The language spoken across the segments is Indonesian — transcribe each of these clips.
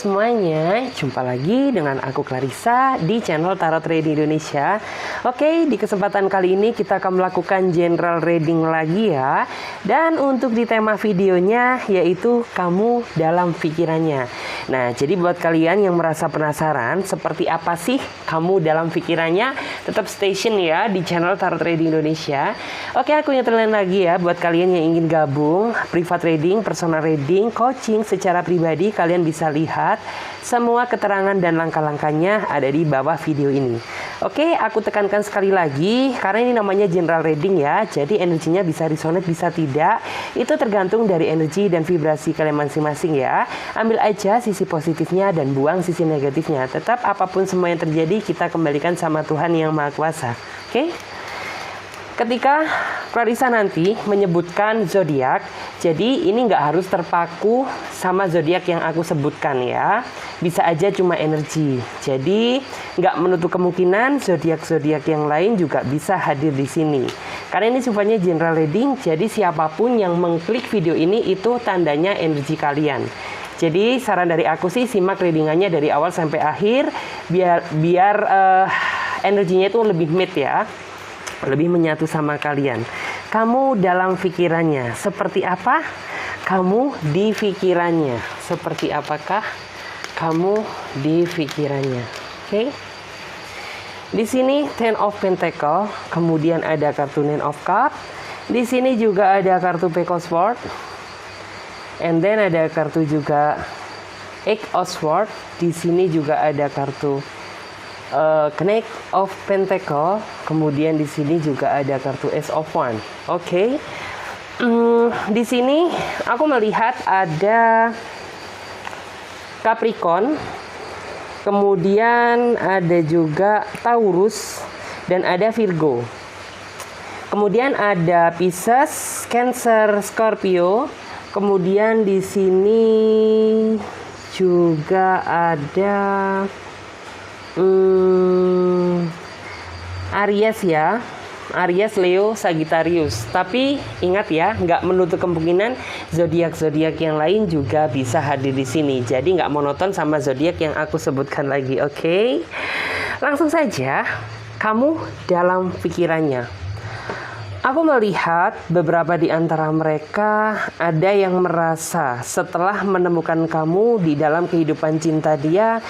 semuanya, jumpa lagi dengan aku Clarissa di channel Tarot Reading Indonesia. Oke, di kesempatan kali ini kita akan melakukan general reading lagi ya. Dan untuk di tema videonya yaitu kamu dalam pikirannya. Nah, jadi buat kalian yang merasa penasaran seperti apa sih kamu dalam pikirannya, tetap station ya di channel Tarot Reading Indonesia. Oke, aku ingetin lagi ya buat kalian yang ingin gabung private reading, personal reading, coaching secara pribadi, kalian bisa lihat semua keterangan dan langkah-langkahnya ada di bawah video ini. Oke, aku tekankan sekali lagi karena ini namanya general reading ya. Jadi energinya bisa resonate, bisa tidak. Itu tergantung dari energi dan vibrasi kalian masing-masing ya. Ambil aja sisi positifnya dan buang sisi negatifnya. Tetap apapun semua yang terjadi kita kembalikan sama Tuhan yang Maha Kuasa. Oke? Ketika Clarissa nanti menyebutkan zodiak, jadi ini nggak harus terpaku sama zodiak yang aku sebutkan ya. Bisa aja cuma energi. Jadi nggak menutup kemungkinan zodiak-zodiak yang lain juga bisa hadir di sini. Karena ini sifatnya general reading, jadi siapapun yang mengklik video ini itu tandanya energi kalian. Jadi saran dari aku sih simak readingannya dari awal sampai akhir biar energinya itu lebih mid ya. Lebih menyatu sama kalian. Kamu dalam pikirannya seperti apa? Kamu di pikirannya seperti apakah? Kamu di pikirannya. Oke? Di sini Ten of Pentacle, kemudian ada kartu Nine of Cups. Di sini juga ada kartu Page of Swords. And then ada kartu juga Eight of Swords. Di sini juga ada kartu Knight of Pentacle, kemudian di sini juga ada kartu Ace of Wands. Oke. Di sini aku melihat ada Capricorn, kemudian ada juga Taurus dan ada Virgo. Kemudian ada Pisces, Cancer, Scorpio. Kemudian di sini juga ada Aries ya, Aries, Leo, Sagittarius. Tapi ingat ya, nggak menutup kemungkinan zodiak-zodiak yang lain juga bisa hadir di sini. Jadi nggak monoton sama zodiak yang aku sebutkan lagi. Oke, langsung saja kamu dalam pikirannya. Aku melihat beberapa di antara mereka ada yang merasa setelah menemukan kamu di dalam kehidupan cinta dia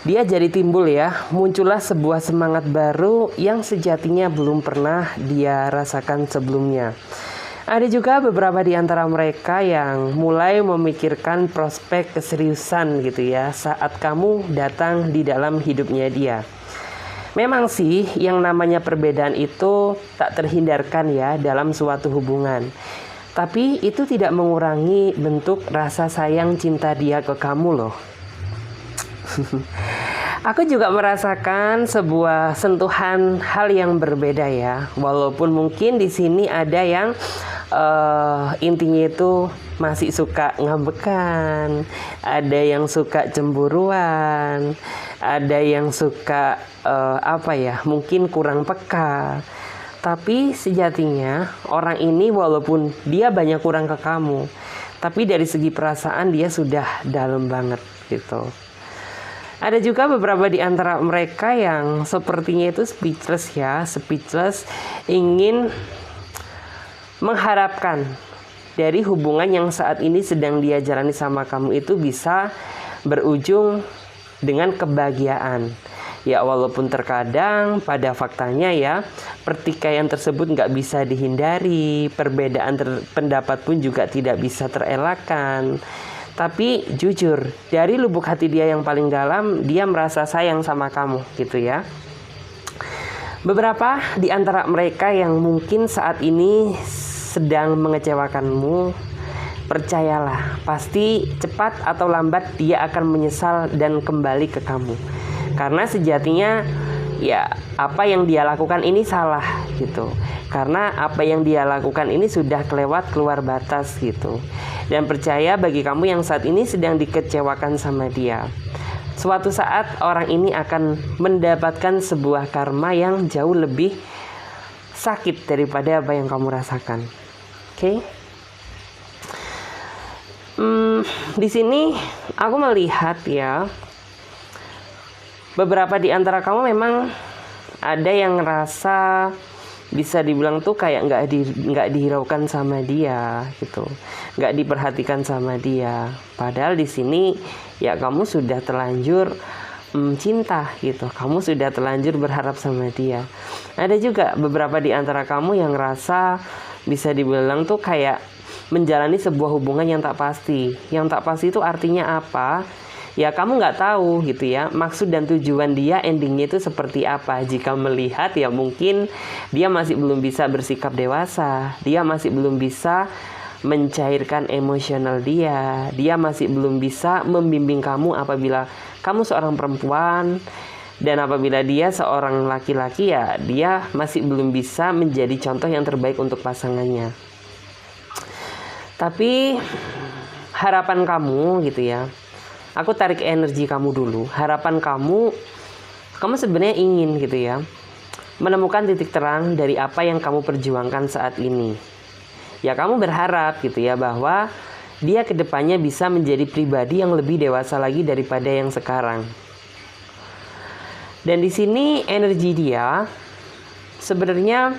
jadi timbul ya, muncullah sebuah semangat baru yang sejatinya belum pernah dia rasakan sebelumnya. Ada juga beberapa di antara mereka yang mulai memikirkan prospek keseriusan gitu ya saat kamu datang di dalam hidupnya dia. Memang sih yang namanya perbedaan itu tak terhindarkan ya dalam suatu hubungan. Tapi itu tidak mengurangi bentuk rasa sayang cinta dia ke kamu loh. Aku juga merasakan sebuah sentuhan hal yang berbeda ya. Walaupun mungkin di sini ada yang intinya itu masih suka ngambekan, ada yang suka cemburuan, ada yang suka mungkin kurang peka. Tapi sejatinya orang ini walaupun dia banyak kurang ke kamu, tapi dari segi perasaan dia sudah dalam banget gitu. Ada juga beberapa di antara mereka yang sepertinya itu speechless ingin mengharapkan dari hubungan yang saat ini sedang dia jalani sama kamu itu bisa berujung dengan kebahagiaan. Ya walaupun terkadang pada faktanya ya pertikaian tersebut nggak bisa dihindari, perbedaan pendapat pun juga tidak bisa terelakkan. Tapi jujur, dari lubuk hati dia yang paling dalam, dia merasa sayang sama kamu gitu ya. Beberapa di antara mereka yang mungkin saat ini sedang mengecewakanmu, percayalah, pasti cepat atau lambat dia akan menyesal dan kembali ke kamu. Karena sejatinya ya apa yang dia lakukan ini salah gitu. Karena apa yang dia lakukan ini sudah keluar batas gitu. Dan percaya bagi kamu yang saat ini sedang dikecewakan sama dia, suatu saat orang ini akan mendapatkan sebuah karma yang jauh lebih sakit daripada apa yang kamu rasakan. Oke? Di sini aku melihat ya, beberapa di antara kamu memang ada yang ngerasa bisa dibilang tuh kayak nggak dihiraukan sama dia gitu, nggak diperhatikan sama dia. Padahal di sini ya kamu sudah terlanjur cinta gitu, kamu sudah terlanjur berharap sama dia. Ada juga beberapa di antara kamu yang ngerasa bisa dibilang tuh kayak menjalani sebuah hubungan yang tak pasti. Yang tak pasti itu artinya apa? Ya kamu nggak tahu gitu ya, maksud dan tujuan dia endingnya itu seperti apa. Jika melihat ya mungkin dia masih belum bisa bersikap dewasa, dia masih belum bisa mencairkan emosional dia masih belum bisa membimbing kamu apabila kamu seorang perempuan, dan apabila dia seorang laki-laki ya dia masih belum bisa menjadi contoh yang terbaik untuk pasangannya. Tapi harapan kamu gitu ya, aku tarik energi kamu dulu. Harapan kamu sebenarnya ingin gitu ya, menemukan titik terang dari apa yang kamu perjuangkan saat ini. Ya kamu berharap gitu ya bahwa dia kedepannya bisa menjadi pribadi yang lebih dewasa lagi daripada yang sekarang. Dan di sini energi dia sebenarnya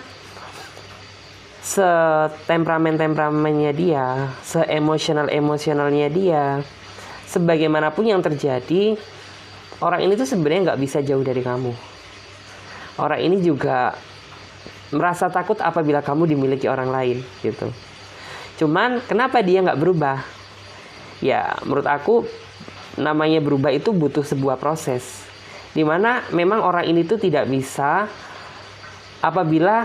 setemperamen-temperamennya dia, seemosional-emosionalnya dia, sebagaimanapun yang terjadi, orang ini tuh sebenarnya nggak bisa jauh dari kamu. Orang ini juga merasa takut apabila kamu dimiliki orang lain gitu. Cuman kenapa dia nggak berubah? Ya menurut aku namanya berubah itu butuh sebuah proses, dimana memang orang ini tuh tidak bisa apabila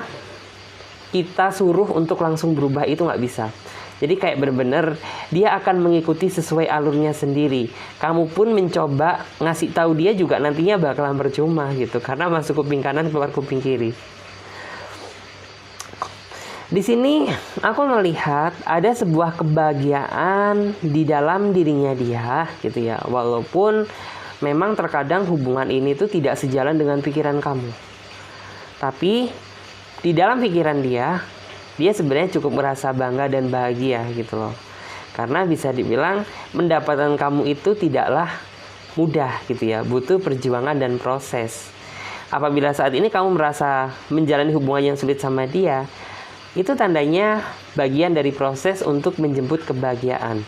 kita suruh untuk langsung berubah, itu nggak bisa. Jadi kayak benar-benar dia akan mengikuti sesuai alurnya sendiri. Kamu pun mencoba ngasih tahu dia juga nantinya bakalan percuma gitu, karena masuk kuping kanan keluar kuping kiri. Di sini aku melihat ada sebuah kebahagiaan di dalam dirinya dia gitu ya. Walaupun memang terkadang hubungan ini tuh tidak sejalan dengan pikiran kamu. Tapi di dalam pikiran dia sebenarnya cukup merasa bangga dan bahagia gitu loh. Karena bisa dibilang mendapatkan kamu itu tidaklah mudah gitu ya, butuh perjuangan dan proses. Apabila saat ini kamu merasa menjalani hubungan yang sulit sama dia, itu tandanya bagian dari proses untuk menjemput kebahagiaan.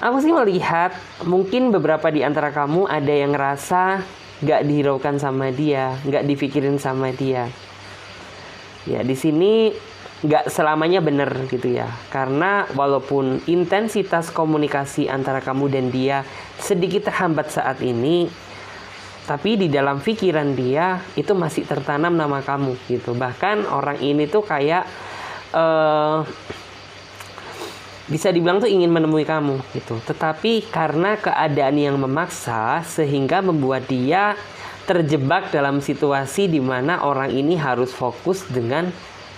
Aku sih melihat mungkin beberapa di antara kamu ada yang ngerasa gak dihiraukan sama dia, gak dipikirin sama dia. Ya di sini gak selamanya benar gitu ya. Karena walaupun intensitas komunikasi antara kamu dan dia sedikit terhambat saat ini, tapi di dalam pikiran dia itu masih tertanam nama kamu gitu. Bahkan orang ini tuh kayak bisa dibilang tuh ingin menemui kamu gitu. Tetapi karena keadaan yang memaksa sehingga membuat dia terjebak dalam situasi di mana orang ini harus fokus dengan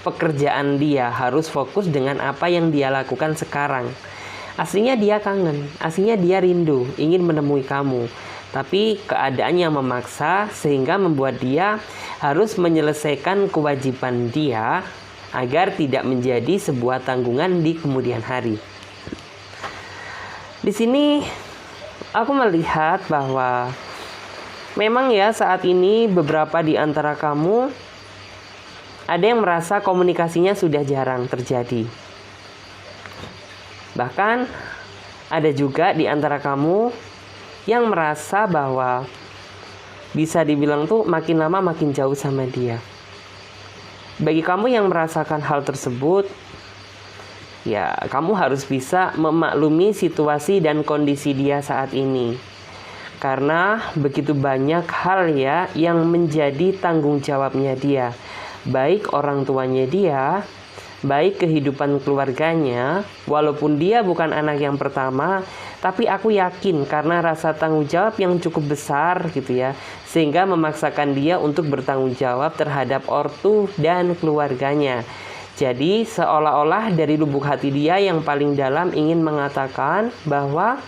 pekerjaan dia, harus fokus dengan apa yang dia lakukan sekarang. Aslinya dia kangen, aslinya dia rindu, ingin menemui kamu. Tapi keadaannya memaksa sehingga membuat dia harus menyelesaikan kewajiban dia agar tidak menjadi sebuah tanggungan di kemudian hari. Di sini aku melihat bahwa memang ya saat ini beberapa di antara kamu ada yang merasa komunikasinya sudah jarang terjadi. Bahkan ada juga di antara kamu yang merasa bahwa bisa dibilang tuh makin lama makin jauh sama dia. Bagi kamu yang merasakan hal tersebut, ya kamu harus bisa memaklumi situasi dan kondisi dia saat ini. Karena begitu banyak hal ya yang menjadi tanggung jawabnya dia. Baik orang tuanya dia, baik kehidupan keluarganya. Walaupun dia bukan anak yang pertama, tapi aku yakin karena rasa tanggung jawab yang cukup besar gitu ya, sehingga memaksakan dia untuk bertanggung jawab terhadap ortu dan keluarganya. Jadi seolah-olah dari lubuk hati dia yang paling dalam ingin mengatakan bahwa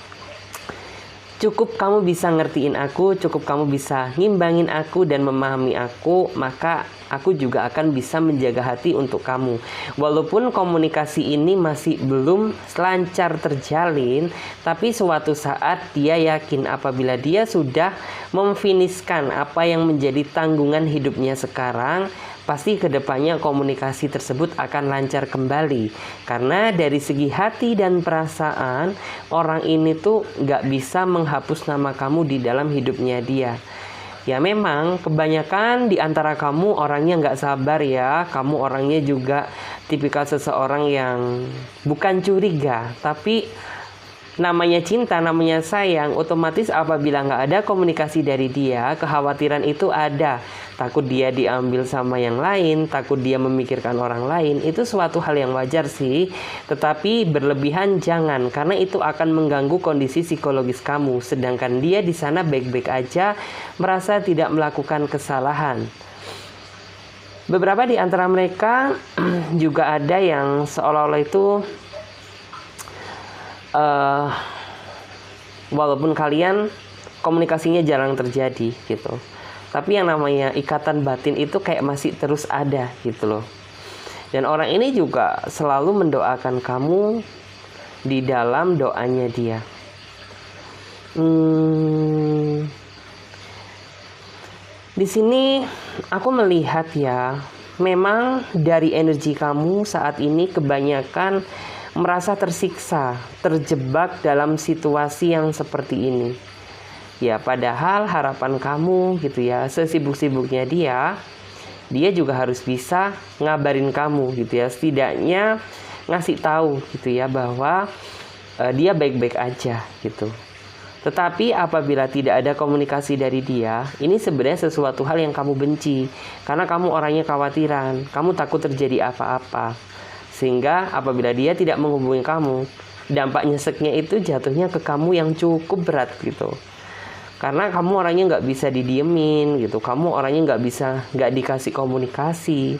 cukup kamu bisa ngertiin aku, cukup kamu bisa ngimbangin aku dan memahami aku, maka aku juga akan bisa menjaga hati untuk kamu. Walaupun komunikasi ini masih belum lancar terjalin, tapi suatu saat dia yakin apabila dia sudah memfiniskan apa yang menjadi tanggungan hidupnya sekarang, pasti kedepannya komunikasi tersebut akan lancar kembali. Karena dari segi hati dan perasaan, orang ini tuh gak bisa menghapus nama kamu di dalam hidupnya dia. Ya memang kebanyakan di antara kamu orangnya gak sabar ya. Kamu orangnya juga tipikal seseorang yang bukan curiga, tapi namanya cinta, namanya sayang, otomatis apabila nggak ada komunikasi dari dia, kekhawatiran itu ada. Takut dia diambil sama yang lain, takut dia memikirkan orang lain. Itu suatu hal yang wajar sih, tetapi berlebihan jangan, karena itu akan mengganggu kondisi psikologis kamu. Sedangkan dia di sana baik-baik aja, merasa tidak melakukan kesalahan. Beberapa di antara mereka juga ada yang seolah-olah itu walaupun kalian komunikasinya jarang terjadi gitu, tapi yang namanya ikatan batin itu kayak masih terus ada gitu loh. Dan orang ini juga selalu mendoakan kamu di dalam doanya dia. Di sini aku melihat ya, memang dari energi kamu saat ini kebanyakan merasa tersiksa, terjebak dalam situasi yang seperti ini. Ya padahal harapan kamu gitu ya, sesibuk-sibuknya dia juga harus bisa ngabarin kamu gitu ya, setidaknya ngasih tahu gitu ya bahwa dia baik-baik aja gitu. Tetapi apabila tidak ada komunikasi dari dia, ini sebenarnya sesuatu hal yang kamu benci, karena kamu orangnya khawatiran, kamu takut terjadi apa-apa. Sehingga apabila dia tidak menghubungi kamu, dampak nyeseknya itu jatuhnya ke kamu yang cukup berat gitu. Karena kamu orangnya nggak bisa didiemin gitu, kamu orangnya nggak dikasih komunikasi.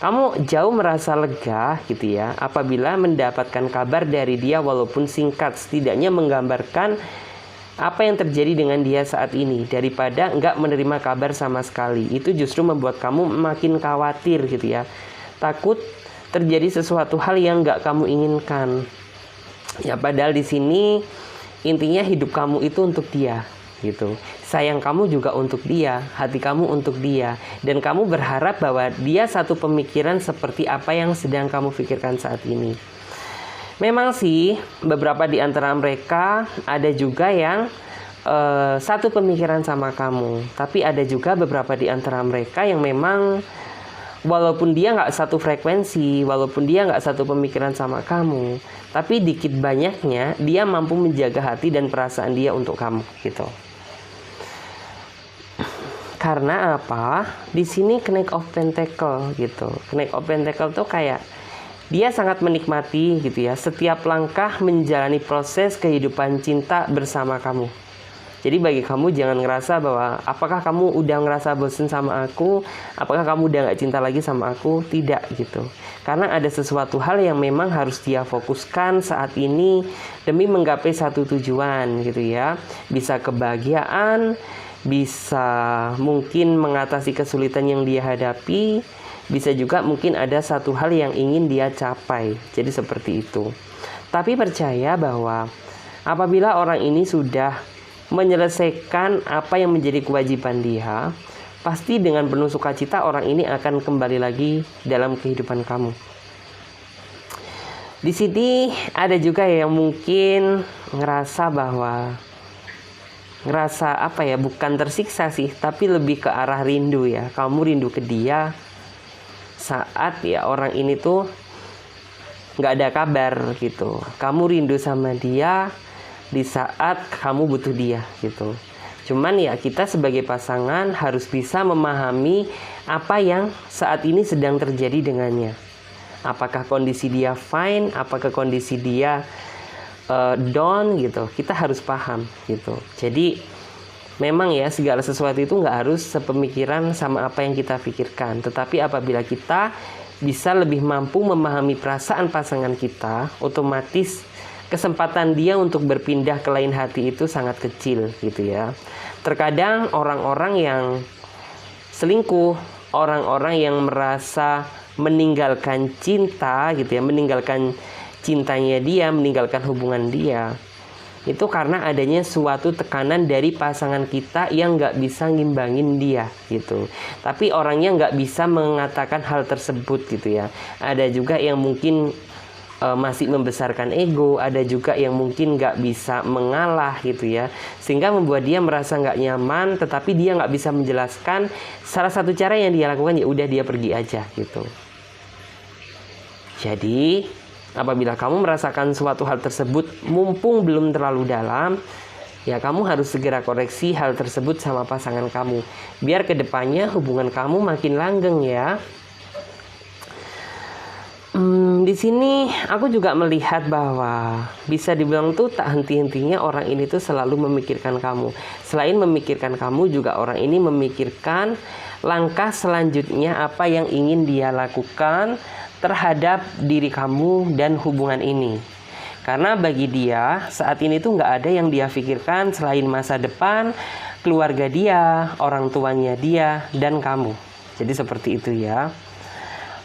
Kamu jauh merasa lega gitu ya, apabila mendapatkan kabar dari dia walaupun singkat, setidaknya menggambarkan apa yang terjadi dengan dia saat ini, daripada nggak menerima kabar sama sekali. Itu justru membuat kamu makin khawatir gitu ya, takut terjadi sesuatu hal yang nggak kamu inginkan. Ya padahal di sini intinya hidup kamu itu untuk dia gitu. Sayang kamu juga untuk dia, hati kamu untuk dia, dan kamu berharap bahwa dia satu pemikiran seperti apa yang sedang kamu pikirkan saat ini. Memang sih beberapa di antara mereka ada juga yang satu pemikiran sama kamu, tapi ada juga beberapa di antara mereka yang memang walaupun dia nggak satu frekuensi, walaupun dia nggak satu pemikiran sama kamu, tapi dikit banyaknya dia mampu menjaga hati dan perasaan dia untuk kamu gitu. Karena apa? Di sini Knight of Pentacle gitu. Knight of Pentacle tuh kayak dia sangat menikmati gitu ya setiap langkah menjalani proses kehidupan cinta bersama kamu. Jadi bagi kamu jangan ngerasa bahwa apakah kamu udah ngerasa bosen sama aku, apakah kamu udah gak cinta lagi sama aku, tidak gitu. Karena ada sesuatu hal yang memang harus dia fokuskan saat ini demi menggapai satu tujuan gitu ya. Bisa kebahagiaan, bisa mungkin mengatasi kesulitan yang dia hadapi, bisa juga mungkin ada satu hal yang ingin dia capai. Jadi seperti itu. Tapi percaya bahwa apabila orang ini sudah menyelesaikan apa yang menjadi kewajiban dia, pasti dengan penuh sukacita orang ini akan kembali lagi dalam kehidupan kamu. Di sini ada juga yang mungkin ngerasa apa ya, bukan tersiksa sih, tapi lebih ke arah rindu ya. Kamu rindu ke dia saat ya orang ini tuh nggak ada kabar gitu. Kamu rindu sama dia di saat kamu butuh dia gitu. Cuman ya kita sebagai pasangan harus bisa memahami apa yang saat ini sedang terjadi dengannya. Apakah kondisi dia fine, apakah kondisi dia down gitu. Kita harus paham gitu. Jadi memang ya segala sesuatu itu nggak harus sepemikiran sama apa yang kita pikirkan. Tetapi apabila kita bisa lebih mampu memahami perasaan pasangan kita, otomatis kesempatan dia untuk berpindah ke lain hati itu sangat kecil gitu ya. Terkadang orang-orang yang selingkuh, orang-orang yang merasa meninggalkan cinta gitu ya, meninggalkan cintanya dia, meninggalkan hubungan dia, itu karena adanya suatu tekanan dari pasangan kita yang nggak bisa ngimbangin dia gitu. Tapi orangnya nggak bisa mengatakan hal tersebut gitu ya. Ada juga yang mungkin masih membesarkan ego, ada juga yang mungkin nggak bisa mengalah gitu ya, sehingga membuat dia merasa nggak nyaman, tetapi dia nggak bisa menjelaskan. Salah satu cara yang dia lakukan ya udah dia pergi aja gitu. Jadi apabila kamu merasakan suatu hal tersebut mumpung belum terlalu dalam, ya kamu harus segera koreksi hal tersebut sama pasangan kamu, biar kedepannya hubungan kamu makin langgeng ya. Di sini aku juga melihat bahwa bisa dibilang tuh tak henti-hentinya orang ini tuh selalu memikirkan kamu. Selain memikirkan kamu, juga orang ini memikirkan langkah selanjutnya apa yang ingin dia lakukan terhadap diri kamu dan hubungan ini. Karena bagi dia saat ini tuh nggak ada yang dia pikirkan selain masa depan, keluarga dia, orang tuanya dia, dan kamu. Jadi seperti itu ya.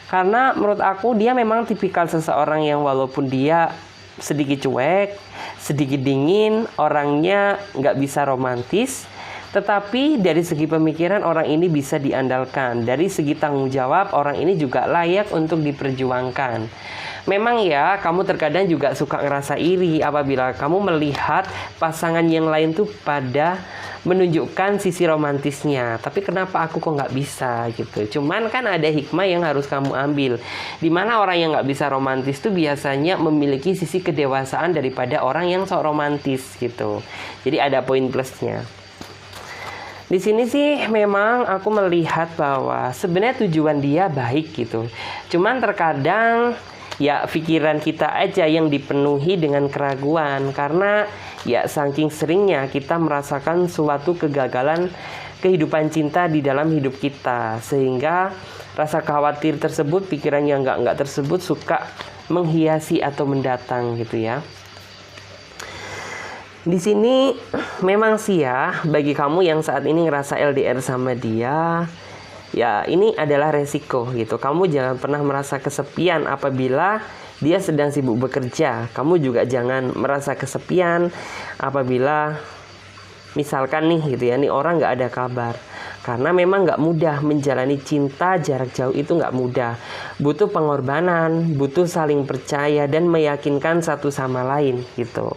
Karena menurut aku dia memang tipikal seseorang yang walaupun dia sedikit cuek, sedikit dingin, orangnya nggak bisa romantis, tetapi dari segi pemikiran orang ini bisa diandalkan. Dari segi tanggung jawab orang ini juga layak untuk diperjuangkan. Memang ya kamu terkadang juga suka ngerasa iri apabila kamu melihat pasangan yang lain tuh pada menunjukkan sisi romantisnya. Tapi kenapa aku kok nggak bisa gitu. Cuman kan ada hikmah yang harus kamu ambil. Dimana orang yang nggak bisa romantis tuh biasanya memiliki sisi kedewasaan daripada orang yang sok romantis gitu. Jadi ada poin plusnya. Di sini sih memang aku melihat bahwa sebenarnya tujuan dia baik gitu. Cuman terkadang ya pikiran kita aja yang dipenuhi dengan keraguan, karena ya saking seringnya kita merasakan suatu kegagalan kehidupan cinta di dalam hidup kita, sehingga rasa khawatir tersebut, pikiran yang enggak tersebut suka menghiasi atau mendatang gitu ya. Di sini memang sih ya, bagi kamu yang saat ini ngerasa LDR sama dia, ya ini adalah resiko gitu. Kamu jangan pernah merasa kesepian apabila dia sedang sibuk bekerja. Kamu juga jangan merasa kesepian apabila misalkan nih gitu ya, nih orang nggak ada kabar. Karena memang nggak mudah menjalani cinta jarak jauh, itu nggak mudah. Butuh pengorbanan, butuh saling percaya dan meyakinkan satu sama lain gitu.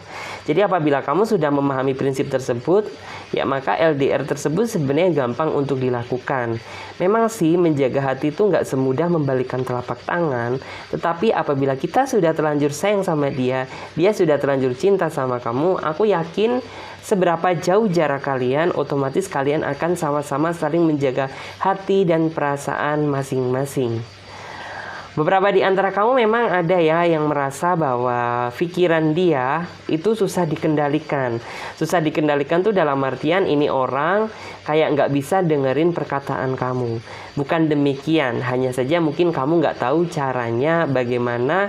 Jadi apabila kamu sudah memahami prinsip tersebut, ya maka LDR tersebut sebenarnya gampang untuk dilakukan. Memang sih menjaga hati itu nggak semudah membalikkan telapak tangan, tetapi apabila kita sudah terlanjur sayang sama dia, dia sudah terlanjur cinta sama kamu, aku yakin seberapa jauh jarak kalian, otomatis kalian akan sama-sama saling menjaga hati dan perasaan masing-masing. Beberapa di antara kamu memang ada ya yang merasa bahwa pikiran dia itu susah dikendalikan. Susah dikendalikan tuh dalam artian ini orang kayak nggak bisa dengerin perkataan kamu. Bukan demikian, hanya saja mungkin kamu nggak tahu caranya bagaimana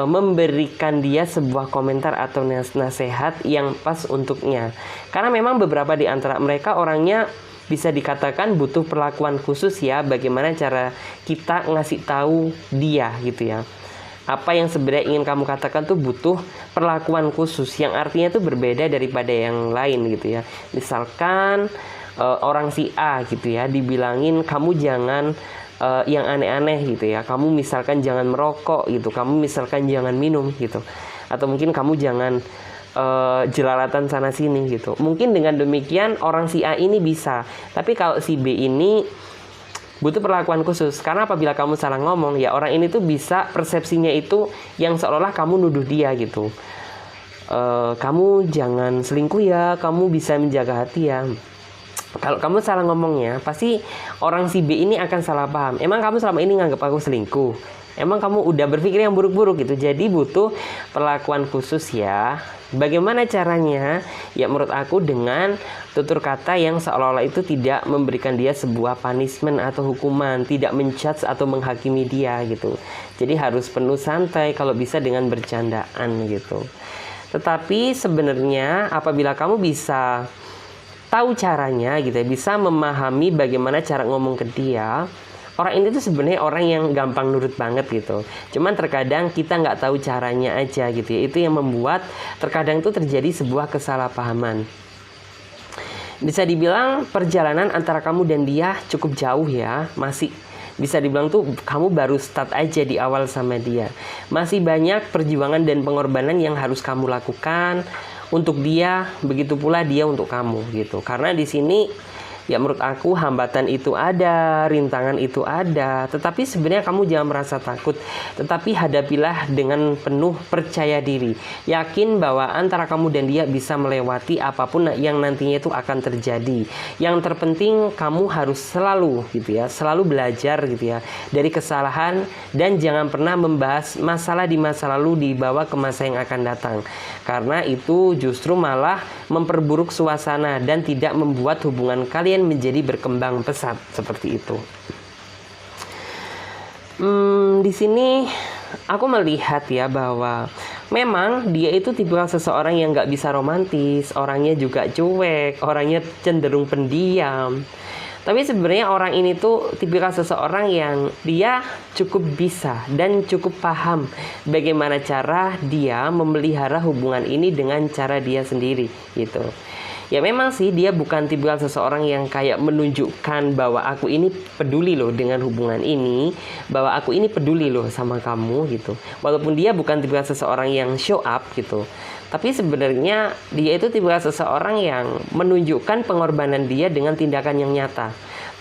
memberikan dia sebuah komentar atau nasihat yang pas untuknya. Karena memang beberapa di antara mereka orangnya bisa dikatakan butuh perlakuan khusus ya, bagaimana cara kita ngasih tahu dia gitu ya. Apa yang sebenarnya ingin kamu katakan tuh butuh perlakuan khusus yang artinya tuh berbeda daripada yang lain gitu ya. Misalkan orang si A gitu ya, dibilangin kamu jangan yang aneh-aneh gitu ya. Kamu misalkan jangan merokok gitu, kamu misalkan jangan minum gitu. Atau mungkin kamu jangan jelalatan sana sini gitu. Mungkin dengan demikian orang si A ini bisa, tapi kalau si B ini butuh perlakuan khusus. Karena apabila kamu salah ngomong, ya orang ini tuh bisa persepsinya itu yang seolah-olah kamu nuduh dia gitu. Kamu jangan selingkuh ya, kamu bisa menjaga hati ya. Kalau kamu salah ngomongnya, pasti orang si B ini akan salah paham. Emang kamu selama ini nganggap aku selingkuh? Emang kamu udah berpikir yang buruk-buruk gitu. Jadi butuh perlakuan khusus ya. Bagaimana caranya? Ya menurut aku dengan tutur kata yang seolah-olah itu tidak memberikan dia sebuah punishment atau hukuman, tidak menjudge atau menghakimi dia gitu. Jadi harus penuh santai, kalau bisa dengan bercandaan gitu. Tetapi sebenarnya apabila kamu bisa tahu caranya gitu ya, bisa memahami bagaimana cara ngomong ke dia, orang ini tuh sebenarnya orang yang gampang nurut banget gitu. Cuman terkadang kita nggak tahu caranya aja gitu ya. Itu yang membuat terkadang itu terjadi sebuah kesalahpahaman. Bisa dibilang perjalanan antara kamu dan dia cukup jauh ya. Masih bisa dibilang tuh kamu baru start aja di awal sama dia. Masih banyak perjuangan dan pengorbanan yang harus kamu lakukan untuk dia, begitu pula dia untuk kamu gitu. Karena di sini ya menurut aku hambatan itu ada, rintangan itu ada, tetapi sebenarnya kamu jangan merasa takut, tetapi hadapilah dengan penuh percaya diri. Yakin bahwa antara kamu dan dia bisa melewati apapun yang nantinya itu akan terjadi. Yang terpenting kamu harus selalu gitu ya, selalu belajar gitu ya dari kesalahan, dan jangan pernah membahas masalah di masa lalu dibawa ke masa yang akan datang. Karena itu justru malah memperburuk suasana dan tidak membuat hubungan kalian menjadi berkembang pesat seperti itu. Di sini aku melihat ya bahwa memang dia itu tipikal seseorang yang nggak bisa romantis, orangnya juga cuek, orangnya cenderung pendiam. Tapi sebenarnya orang ini tuh tipikal seseorang yang dia cukup bisa dan cukup paham bagaimana cara dia memelihara hubungan ini dengan cara dia sendiri gitu. Ya memang sih dia bukan tipikal seseorang yang kayak menunjukkan bahwa aku ini peduli loh dengan hubungan ini, bahwa aku ini peduli loh sama kamu gitu. Walaupun dia bukan tipikal seseorang yang show up gitu, tapi sebenarnya dia itu tipikal seseorang yang menunjukkan pengorbanan dia dengan tindakan yang nyata.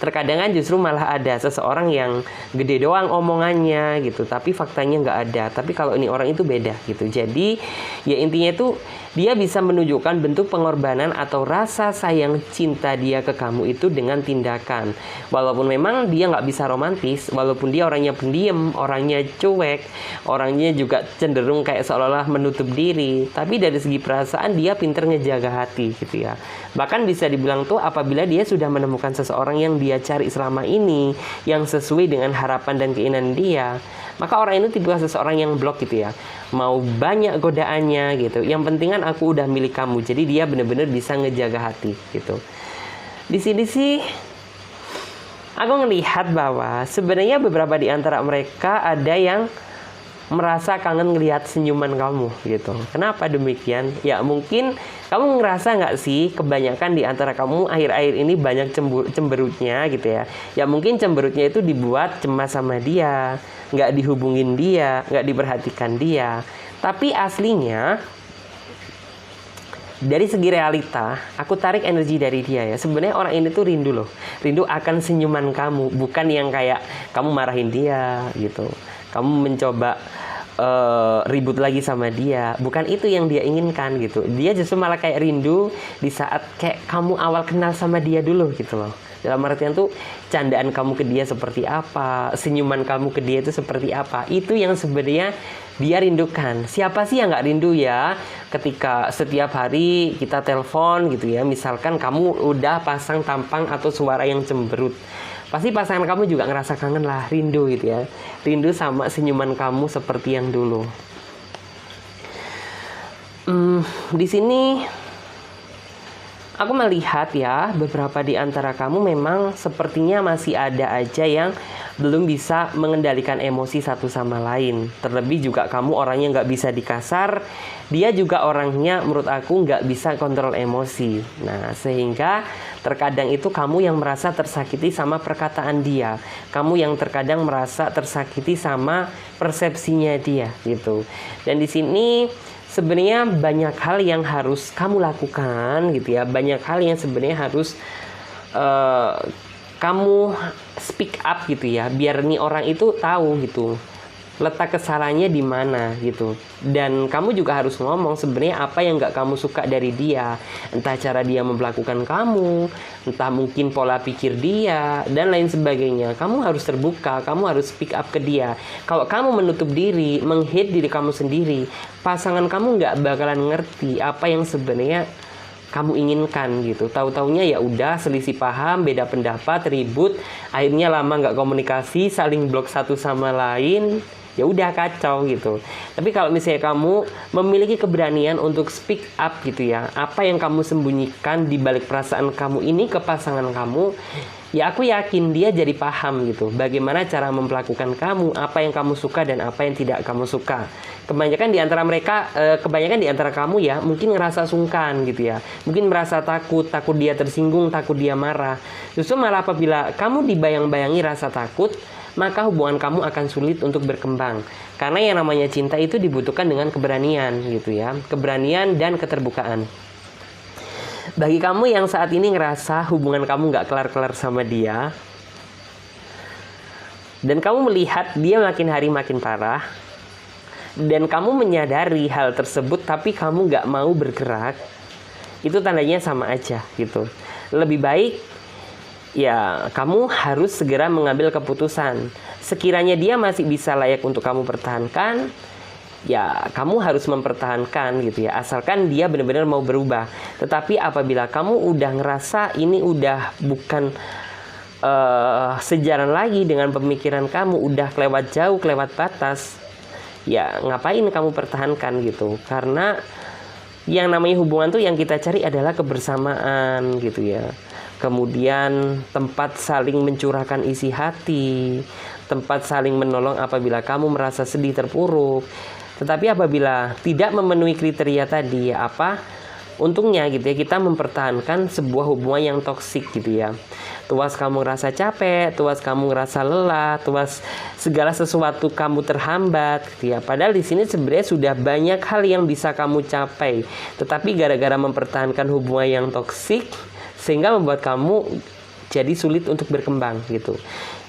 Terkadang kan justru malah ada seseorang yang gede doang omongannya gitu, tapi faktanya nggak ada. Tapi kalau ini orang itu beda gitu. Jadi ya intinya itu dia bisa menunjukkan bentuk pengorbanan atau rasa sayang cinta dia ke kamu itu dengan tindakan. Walaupun memang dia nggak bisa romantis, walaupun dia orangnya pendiam, orangnya cuek, orangnya juga cenderung kayak seolah-olah menutup diri, tapi dari segi perasaan dia pinter ngejaga hati gitu ya. Bahkan bisa dibilang tuh apabila dia sudah menemukan seseorang yang dia cari selama ini, yang sesuai dengan harapan dan keinginan dia, maka orang ini tipikal seseorang yang blok gitu ya. Mau banyak godaannya gitu, yang penting kan aku udah milik kamu. Jadi dia benar-benar bisa ngejaga hati gitu. Di sini sih aku ngelihat bahwa sebenarnya beberapa di antara mereka ada yang merasa kangen ngelihat senyuman kamu gitu. Kenapa demikian? Ya mungkin kamu ngerasa nggak sih kebanyakan di antara kamu akhir-akhir ini banyak cemberutnya gitu ya. Ya mungkin cemberutnya itu dibuat cemas sama dia, nggak dihubungin dia, nggak diperhatikan dia. Tapi aslinya dari segi realita, aku tarik energi dari dia ya. Sebenarnya orang ini tuh rindu loh. Rindu akan senyuman kamu, bukan yang kayak kamu marahin dia gitu. Kamu mencoba ribut lagi sama dia, bukan itu yang dia inginkan gitu. Dia justru malah kayak rindu di saat kayak kamu awal kenal sama dia dulu gitu loh. Dalam artian tuh candaan kamu ke dia seperti apa, senyuman kamu ke dia itu seperti apa. Itu yang sebenarnya dia rindukan. Siapa sih yang nggak rindu ya ketika setiap hari kita telepon gitu ya. Misalkan kamu udah pasang tampang atau suara yang cemberut, pasti pasangan kamu juga ngerasa kangen lah, rindu gitu ya. Rindu sama senyuman kamu seperti yang dulu. Di sini aku melihat ya beberapa di antara kamu memang sepertinya masih ada aja yang belum bisa mengendalikan emosi satu sama lain. Terlebih juga kamu orangnya nggak bisa dikasar, dia juga orangnya menurut aku nggak bisa kontrol emosi. Nah sehingga terkadang itu kamu yang merasa tersakiti sama perkataan dia, kamu yang terkadang merasa tersakiti sama persepsinya dia gitu. Dan di sini sebenarnya banyak hal yang harus kamu lakukan gitu ya. Banyak hal yang sebenarnya harus kamu speak up gitu ya, biar nih orang itu tahu gitu letak kesalahannya di mana gitu. Dan kamu juga harus ngomong sebenarnya apa yang nggak kamu suka dari dia, entah cara dia memperlakukan kamu, entah mungkin pola pikir dia dan lain sebagainya. Kamu harus terbuka, kamu harus speak up ke dia. Kalau kamu menutup diri, menghate diri kamu sendiri, pasangan kamu nggak bakalan ngerti apa yang sebenarnya kamu inginkan gitu. Tahu-taunya ya udah selisih paham, beda pendapat, ribut, akhirnya lama nggak komunikasi, saling blok satu sama lain, ya udah kacau gitu. Tapi kalau misalnya kamu memiliki keberanian untuk speak up gitu ya, apa yang kamu sembunyikan di balik perasaan kamu ini ke pasangan kamu, ya aku yakin dia jadi paham gitu bagaimana cara memperlakukan kamu, apa yang kamu suka dan apa yang tidak kamu suka. Kebanyakan di antara mereka, kebanyakan di antara kamu ya mungkin ngerasa sungkan gitu ya, mungkin merasa takut dia tersinggung, takut dia marah. Justru malah apabila kamu dibayang-bayangi rasa takut, maka hubungan kamu akan sulit untuk berkembang. Karena yang namanya cinta itu dibutuhkan dengan keberanian gitu ya, keberanian dan keterbukaan. Bagi kamu yang saat ini ngerasa hubungan kamu nggak kelar-kelar sama dia, dan kamu melihat dia makin hari makin parah, dan kamu menyadari hal tersebut tapi kamu nggak mau bergerak, itu tandanya sama aja gitu. Lebih baik ya kamu harus segera mengambil keputusan. Sekiranya dia masih bisa layak untuk kamu pertahankan, ya kamu harus mempertahankan gitu ya, asalkan dia benar-benar mau berubah. Tetapi apabila kamu udah ngerasa ini udah bukan sejalan lagi dengan pemikiran kamu, udah kelewat jauh, kelewat batas, ya ngapain kamu pertahankan gitu. Karena yang namanya hubungan tuh yang kita cari adalah kebersamaan gitu ya. Kemudian tempat saling mencurahkan isi hati, tempat saling menolong apabila kamu merasa sedih, terpuruk. Tetapi apabila tidak memenuhi kriteria tadi, ya apa untungnya gitu ya kita mempertahankan sebuah hubungan yang toksik gitu ya. Tuas kamu ngerasa capek, tuas kamu ngerasa lelah, tuas segala sesuatu kamu terhambat gitu ya. Padahal di sini sebenarnya sudah banyak hal yang bisa kamu capai, tetapi gara-gara mempertahankan hubungan yang toksik sehingga membuat kamu jadi sulit untuk berkembang gitu.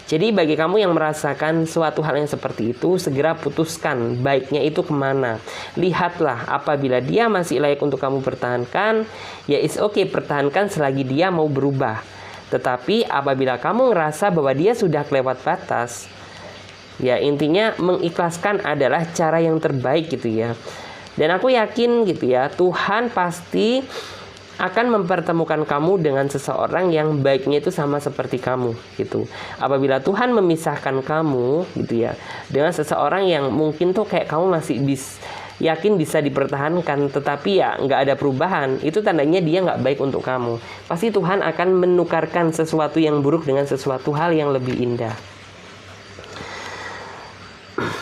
Jadi bagi kamu yang merasakan suatu hal yang seperti itu, segera putuskan baiknya itu kemana. Lihatlah apabila dia masih layak untuk kamu pertahankan, ya it's okay, pertahankan selagi dia mau berubah. Tetapi apabila kamu ngerasa bahwa dia sudah kelewat batas, ya intinya mengikhlaskan adalah cara yang terbaik gitu ya. Dan aku yakin gitu ya, Tuhan pasti akan mempertemukan kamu dengan seseorang yang baiknya itu sama seperti kamu gitu. Apabila Tuhan memisahkan kamu gitu ya dengan seseorang yang mungkin tuh kayak kamu masih yakin bisa dipertahankan, tetapi ya nggak ada perubahan, itu tandanya dia nggak baik untuk kamu. Pasti Tuhan akan menukarkan sesuatu yang buruk dengan sesuatu hal yang lebih indah.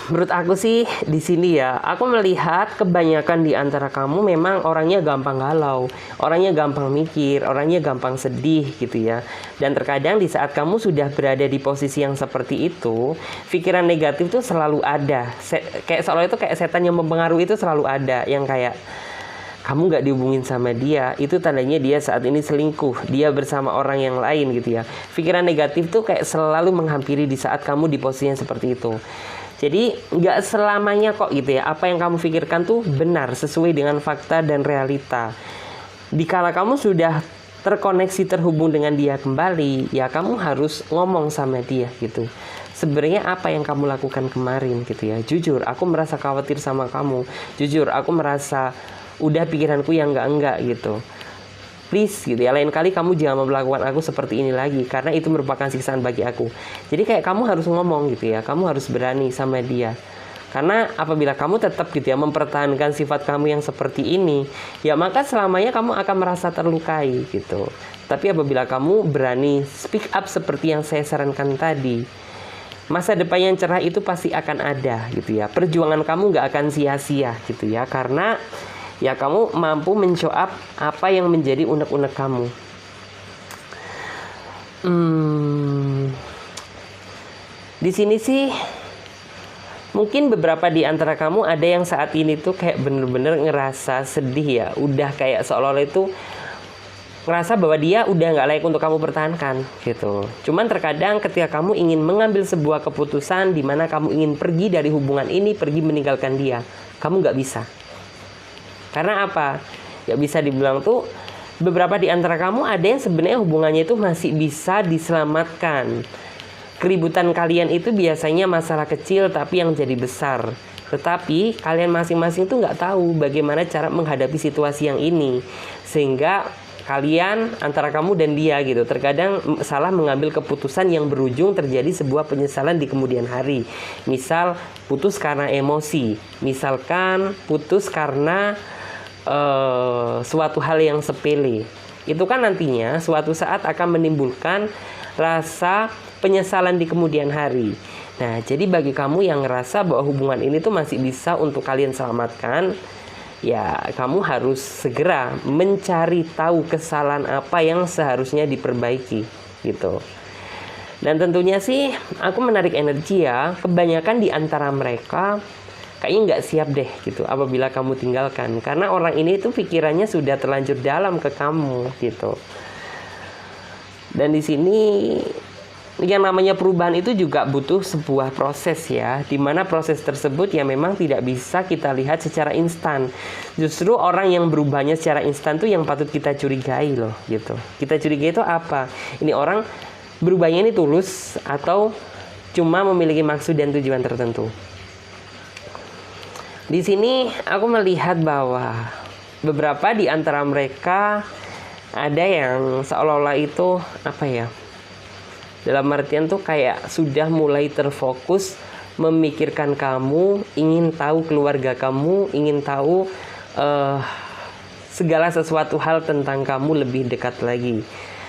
Menurut aku sih di sini ya, aku melihat kebanyakan di antara kamu memang orangnya gampang galau, orangnya gampang mikir, orangnya gampang sedih gitu ya. Dan terkadang di saat kamu sudah berada di posisi yang seperti itu, pikiran negatif tuh selalu ada. Kayak seolah itu kayak setan yang mempengaruhi itu selalu ada, yang kayak kamu nggak dihubungin sama dia, itu tandanya dia saat ini selingkuh, dia bersama orang yang lain gitu ya. Pikiran negatif tuh kayak selalu menghampiri di saat kamu di posisi yang seperti itu. Jadi nggak selamanya kok gitu ya, apa yang kamu pikirkan tuh benar sesuai dengan fakta dan realita. Dikala kamu sudah terkoneksi, terhubung dengan dia kembali, ya kamu harus ngomong sama dia gitu. Sebenarnya apa yang kamu lakukan kemarin gitu ya. Jujur, aku merasa khawatir sama kamu. Jujur, aku merasa udah pikiranku yang enggak gitu. Please gitu ya, lain kali kamu jangan memperlakukan aku seperti ini lagi, karena itu merupakan siksaan bagi aku. Jadi kayak kamu harus ngomong gitu ya, kamu harus berani sama dia. Karena apabila kamu tetap gitu ya mempertahankan sifat kamu yang seperti ini, ya maka selamanya kamu akan merasa terlukai gitu. Tapi apabila kamu berani speak up seperti yang saya sarankan tadi, masa depan yang cerah itu pasti akan ada gitu ya. Perjuangan kamu gak akan sia-sia gitu ya, karena ya kamu mampu men-show up apa yang menjadi unek-unek kamu. Di sini sih mungkin beberapa di antara kamu ada yang saat ini tuh kayak bener-bener ngerasa sedih ya. Udah kayak seolah-olah itu ngerasa bahwa dia udah nggak layak untuk kamu pertahankan gitu. Cuman terkadang ketika kamu ingin mengambil sebuah keputusan di mana kamu ingin pergi dari hubungan ini, pergi meninggalkan dia, kamu nggak bisa. Karena apa? Ya bisa dibilang tuh beberapa di antara kamu ada yang sebenarnya hubungannya itu masih bisa diselamatkan. Keributan kalian itu biasanya masalah kecil tapi yang jadi besar. Tetapi kalian masing-masing tuh nggak tahu bagaimana cara menghadapi situasi yang ini, sehingga kalian antara kamu dan dia gitu terkadang salah mengambil keputusan yang berujung terjadi sebuah penyesalan di kemudian hari. Misal putus karena emosi, misalkan putus karena suatu hal yang sepele. Itu kan nantinya suatu saat akan menimbulkan rasa penyesalan di kemudian hari. Nah, jadi bagi kamu yang ngerasa bahwa hubungan ini tuh masih bisa untuk kalian selamatkan, ya kamu harus segera mencari tahu kesalahan apa yang seharusnya diperbaiki gitu. Dan tentunya sih aku menarik energi ya, kebanyakan di antara mereka kayaknya nggak siap deh gitu apabila kamu tinggalkan, karena orang ini tuh pikirannya sudah terlanjur dalam ke kamu gitu. Dan di sini yang namanya perubahan itu juga butuh sebuah proses ya, dimana proses tersebut ya memang tidak bisa kita lihat secara instan. Justru orang yang berubahnya secara instan tuh yang patut kita curigai loh gitu. Kita curigai itu apa? Ini orang berubahnya ini tulus atau cuma memiliki maksud dan tujuan tertentu. Di sini aku melihat bahwa beberapa di antara mereka ada yang seolah-olah itu apa ya, dalam artian tuh kayak sudah mulai terfokus memikirkan kamu, ingin tahu keluarga kamu, ingin tahu segala sesuatu hal tentang kamu lebih dekat lagi.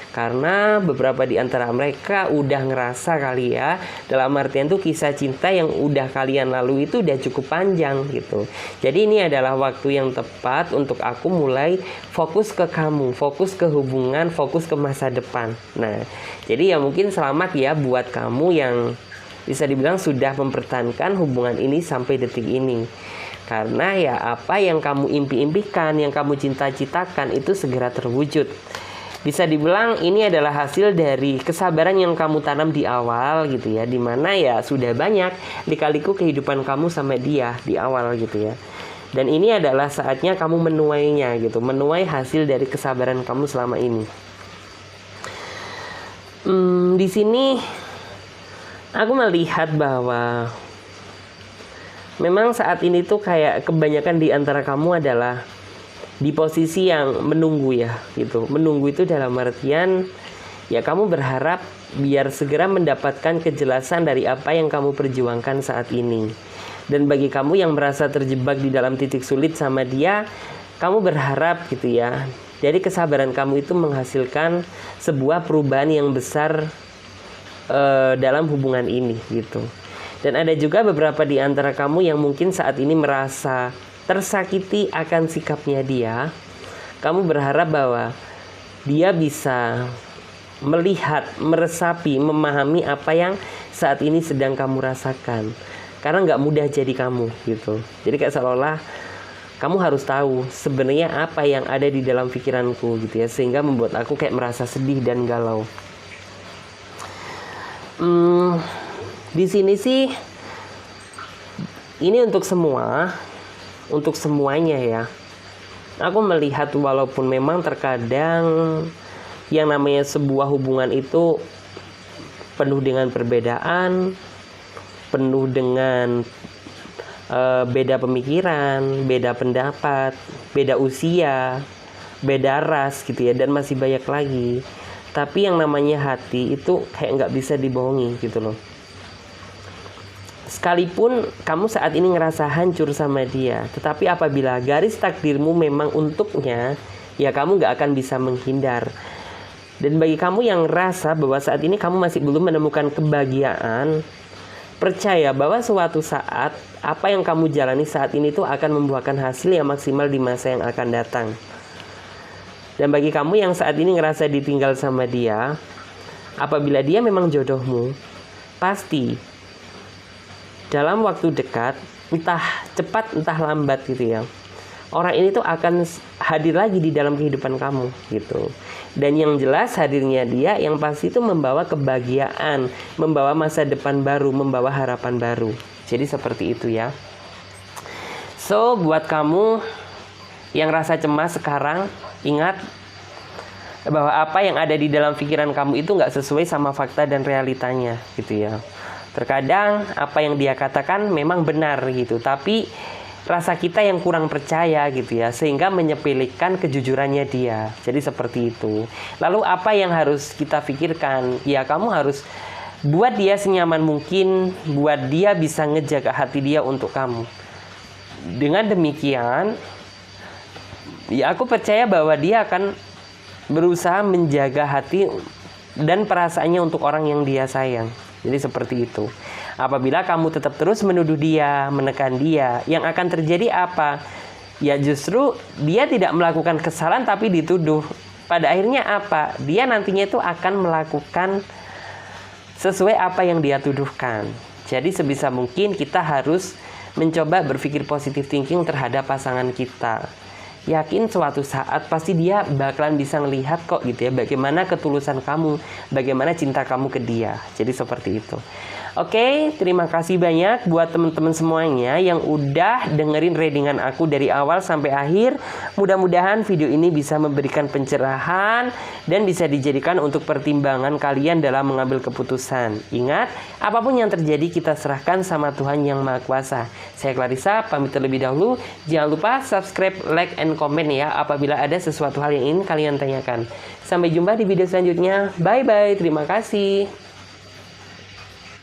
Karena beberapa di antara mereka udah ngerasa kali ya, dalam artian tuh kisah cinta yang udah kalian lalui itu udah cukup panjang gitu. Jadi ini adalah waktu yang tepat untuk aku mulai fokus ke kamu, fokus ke hubungan, fokus ke masa depan. Nah, jadi ya mungkin selamat ya buat kamu yang bisa dibilang sudah mempertahankan hubungan ini sampai detik ini. Karena ya apa yang kamu impi-impikan, yang kamu cita-citakan itu segera terwujud. Bisa dibilang ini adalah hasil dari kesabaran yang kamu tanam di awal gitu ya, dimana ya sudah banyak lika-liku kehidupan kamu sama dia di awal gitu ya. Dan ini adalah saatnya kamu menuainya gitu, menuai hasil dari kesabaran kamu selama ini. Di sini aku melihat bahwa memang saat ini tuh kayak kebanyakan di antara kamu adalah di posisi yang menunggu ya gitu. Menunggu itu dalam artian ya kamu berharap biar segera mendapatkan kejelasan dari apa yang kamu perjuangkan saat ini. Dan bagi kamu yang merasa terjebak di dalam titik sulit sama dia, kamu berharap gitu ya, dari kesabaran kamu itu menghasilkan sebuah perubahan yang besar dalam hubungan ini gitu. Dan ada juga beberapa di antara kamu yang mungkin saat ini merasa tersakiti akan sikapnya dia. Kamu berharap bahwa dia bisa melihat, meresapi, memahami apa yang saat ini sedang kamu rasakan. Karena nggak mudah jadi kamu gitu. Jadi kayak seolah-olah kamu harus tahu sebenarnya apa yang ada di dalam pikiranku gitu ya, sehingga membuat aku kayak merasa sedih dan galau. Di sini sih ini untuk semuanya ya. Aku melihat walaupun memang terkadang yang namanya sebuah hubungan itu penuh dengan perbedaan, penuh dengan beda pemikiran, beda pendapat, beda usia, beda ras gitu ya, dan masih banyak lagi. Tapi yang namanya hati itu kayak nggak bisa dibohongi gitu loh. Sekalipun kamu saat ini ngerasa hancur sama dia, tetapi apabila garis takdirmu memang untuknya, ya kamu gak akan bisa menghindar. Dan bagi kamu yang ngerasa bahwa saat ini kamu masih belum menemukan kebahagiaan, percaya bahwa suatu saat apa yang kamu jalani saat ini tuh akan membuahkan hasil yang maksimal di masa yang akan datang. Dan bagi kamu yang saat ini ngerasa ditinggal sama dia, apabila dia memang jodohmu, pasti dalam waktu dekat, entah cepat entah lambat gitu ya, orang ini tuh akan hadir lagi di dalam kehidupan kamu gitu. Dan yang jelas hadirnya dia yang pasti itu membawa kebahagiaan, membawa masa depan baru, membawa harapan baru. Jadi seperti itu ya. So buat kamu yang rasa cemas sekarang, ingat bahwa apa yang ada di dalam pikiran kamu itu nggak sesuai sama fakta dan realitanya gitu ya. Terkadang apa yang dia katakan memang benar gitu, tapi rasa kita yang kurang percaya gitu ya, sehingga menyepelekan kejujurannya dia. Jadi seperti itu. Lalu apa yang harus kita pikirkan? Ya kamu harus buat dia senyaman mungkin, buat dia bisa ngejaga hati dia untuk kamu. Dengan demikian, ya aku percaya bahwa dia akan berusaha menjaga hati dan perasaannya untuk orang yang dia sayang. Jadi seperti itu. Apabila kamu tetap terus menuduh dia, menekan dia, yang akan terjadi apa? Ya justru dia tidak melakukan kesalahan tapi dituduh. Pada akhirnya apa? Dia nantinya itu akan melakukan sesuai apa yang dia tuduhkan. Jadi sebisa mungkin kita harus mencoba berpikir positive thinking terhadap pasangan kita. Yakin suatu saat pasti dia bakalan bisa ngelihat kok gitu ya, bagaimana ketulusan kamu, bagaimana cinta kamu ke dia. Jadi seperti itu. Oke, terima kasih banyak buat teman-teman semuanya yang udah dengerin readingan aku dari awal sampai akhir. Mudah-mudahan video ini bisa memberikan pencerahan dan bisa dijadikan untuk pertimbangan kalian dalam mengambil keputusan. Ingat, apapun yang terjadi kita serahkan sama Tuhan Yang Maha Kuasa. Saya Clarissa, pamit terlebih dahulu. Jangan lupa subscribe, like, and comment ya apabila ada sesuatu hal yang ingin kalian tanyakan. Sampai jumpa di video selanjutnya. Bye-bye, terima kasih.